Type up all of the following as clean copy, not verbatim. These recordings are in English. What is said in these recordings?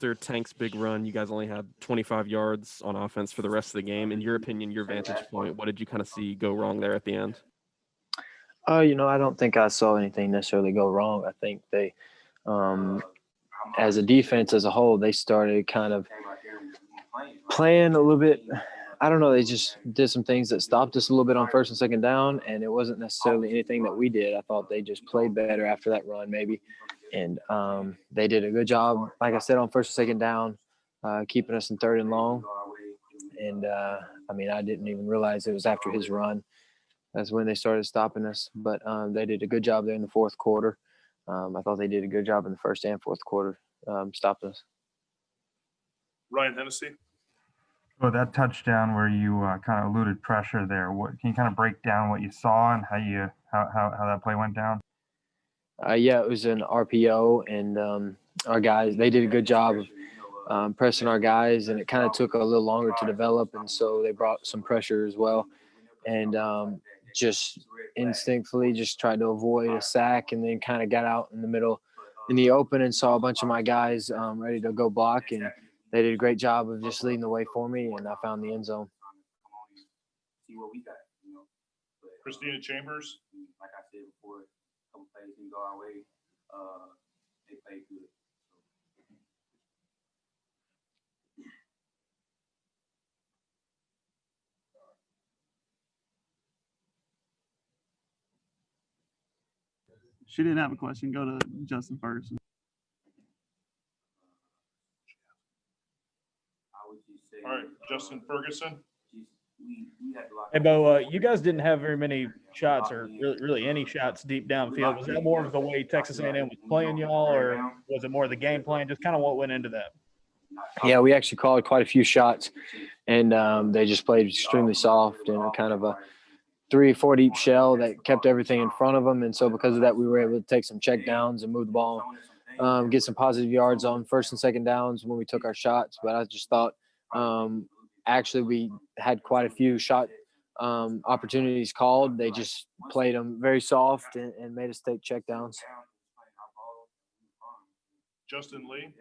After Tank's big run, you guys only had 25 yards on offense for the rest of the game. In your opinion, your vantage point, what did you kind of see go wrong there at the end? I don't think I saw anything necessarily go wrong. I think they, as a defense as a whole, they started kind of playing a little bit. I don't know. They just did some things that stopped us a little bit on first and second down, and it wasn't necessarily anything that we did. I thought they just played better after that run, maybe. And they did a good job, like I said, on first and second down, keeping us in third and long. And, I didn't even realize it was after his run. That's when they started stopping us. But they did a good job there in the fourth quarter. I thought they did a good job in the first and fourth quarter, stopping us. Ryan Hennessy. Well, that touchdown where you kind of eluded pressure there, can you kind of break down what you saw and how that play went down? It was an RPO, and our guys, they did a good job of pressing our guys, and it kind of took a little longer to develop, and so they brought some pressure as well. And just instinctively just tried to avoid a sack, and then kind of got out in the middle in the open and saw a bunch of my guys ready to go block, and they did a great job of just leading the way for me, and I found the end zone. Christina Chambers. Like I said before, a couple plays didn't go our way. They played good. She didn't have a question. Go to Justin Ferguson. All right, Justin Ferguson. Hey, Bo, you guys didn't have very many shots or really any shots deep downfield. Was that more of the way Texas A&M was playing y'all, or was it more of the game plan? Just kind of what went into that? Yeah, we actually called quite a few shots, and they just played extremely soft and kind of a 3-4 deep shell that kept everything in front of them. And so because of that, we were able to take some check downs and move the ball, get some positive yards on first and second downs when we took our shots. But I just thought actually we had quite a few shot opportunities called. They just played them very soft and made us take check downs. Justin Lee.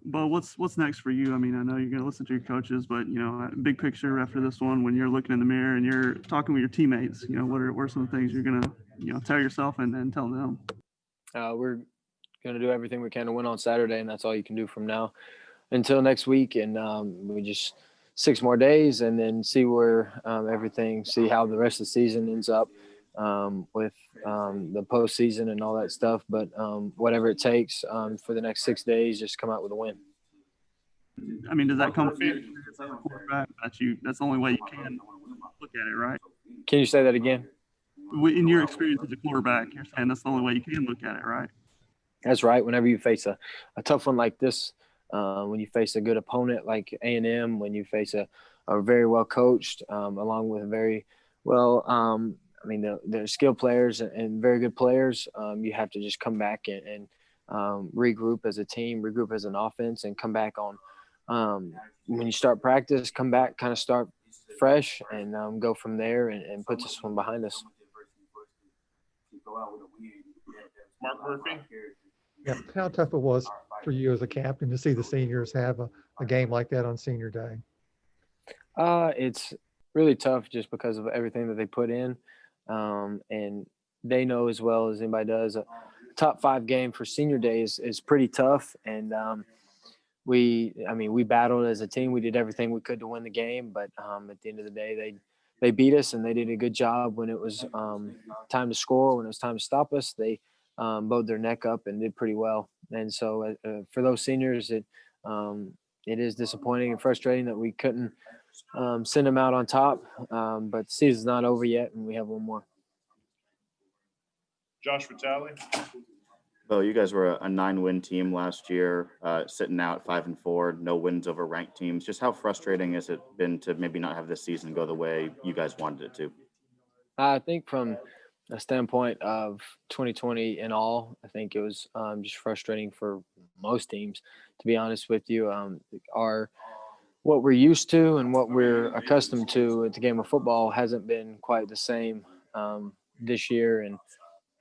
But what's next for you? I mean, I know you're going to listen to your coaches, but, big picture after this one, when you're looking in the mirror and you're talking with your teammates, what are some of the things you're going to, tell yourself and then tell them? We're going to do everything we can to win on Saturday, and that's all you can do from now until next week. And we just 6 more days and then see where see how the rest of the season ends up with the postseason and all that stuff. But whatever it takes for the next 6 days, just come out with a win. I mean, does that come from quarterback? That's the only way you can look at it, right? Can you say that again? In your experience as a quarterback, you're saying that's the only way you can look at it, right? That's right. Whenever you face a tough one like this, when you face a good opponent like A&M, when you face a very well coached, along with very well, they're skilled players and very good players. You have to just come back and regroup as a team, regroup as an offense, and come back on. When you start practice, come back, kind of start fresh, and go from there and put this one behind us. Mark Murphy. Yeah, how tough it was for you as a captain to see the seniors have a game like that on senior day? It's really tough just because of everything that they put in. And they know as well as anybody does, a top 5 game for senior day is pretty tough. And we battled as a team. We did everything we could to win the game. But at the end of the day, they beat us, and they did a good job when it was time to score. When it was time to stop us, they bowed their neck up and did pretty well. And so for those seniors, it is disappointing and frustrating that we couldn't send them out on top. But the season's not over yet, and we have one more. Josh Vitale. Well, you guys were a 9-win team last year, sitting out 5-4, no wins over ranked teams. Just how frustrating has it been to maybe not have this season go the way you guys wanted it to? I think from a standpoint of 2020 in all, I think it was just frustrating for most teams, to be honest with you. What we're used to and what we're accustomed to at the game of football hasn't been quite the same this year, and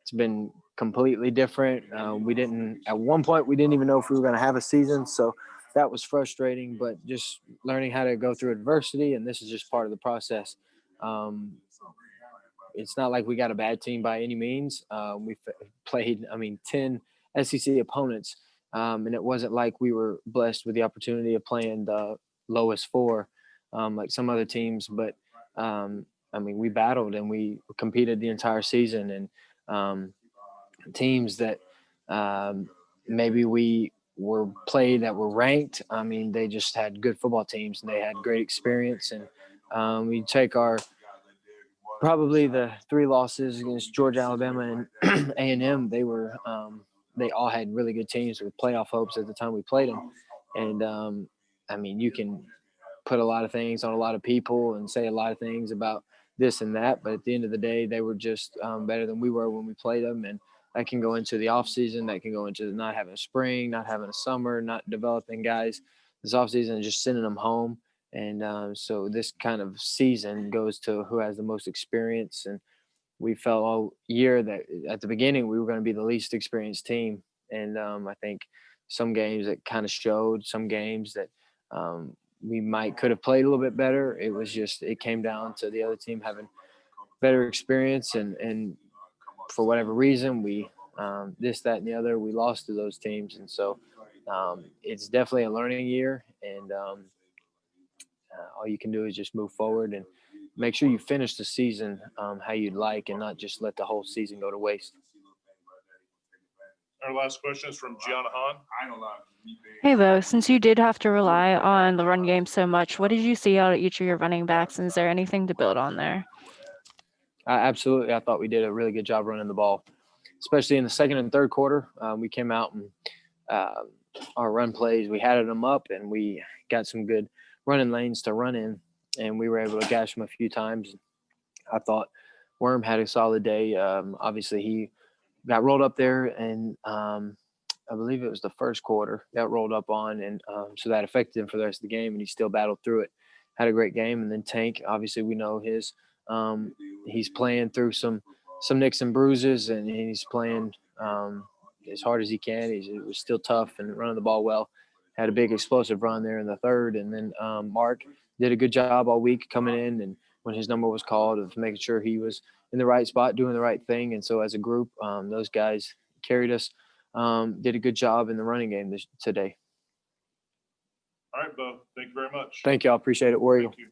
it's been completely different. We didn't at one point we didn't even know if we were going to have a season, so that was frustrating. But just learning how to go through adversity, and this is just part of the process. It's not like we got a bad team by any means. We played, 10 SEC opponents, and it wasn't like we were blessed with the opportunity of playing the lowest four like some other teams. But, we battled and we competed the entire season. And teams that maybe we were played that were ranked, they just had good football teams and they had great experience. And we take probably the 3 losses against Georgia, Alabama, and A&M. They were they all had really good teams with playoff hopes at the time we played them. And you can put a lot of things on a lot of people and say a lot of things about this and that, but at the end of the day, they were just better than we were when we played them. And that can go into the off season. That can go into not having a spring, not having a summer, not developing guys this off season and just sending them home. And so this kind of season goes to who has the most experience. And we felt all year that at the beginning we were going to be the least experienced team. And I think some games that kind of showed, some games that we could have played a little bit better. It came down to the other team having better experience. And for whatever reason, we this, that, and the other, we lost to those teams. And so it's definitely a learning year. And all you can do is just move forward and make sure you finish the season how you'd like and not just let the whole season go to waste. Our last question is from Gianna Hahn. Hey, Bo, since you did have to rely on the run game so much, what did you see out of each of your running backs? And is there anything to build on there? Absolutely. I thought we did a really good job running the ball, especially in the second and third quarter. We came out and our run plays, we had them up and we got some good running lanes to run in, and we were able to gash them a few times. I thought Worm had a solid day. Obviously, he got rolled up there, and I believe it was the first quarter got rolled up on, and so that affected him for the rest of the game, and he still battled through it. Had a great game. And then Tank, obviously, we know he's playing through some nicks and bruises, and he's playing as hard as he can. It was still tough and running the ball well. Had a big explosive run there in the third. And then Mark did a good job all week coming in, and when his number was called, of making sure he was in the right spot, doing the right thing. And so as a group, those guys carried us, did a good job in the running game today. All right, Bo. Thank you very much. Thank you. I appreciate it. Warrior. Thank you.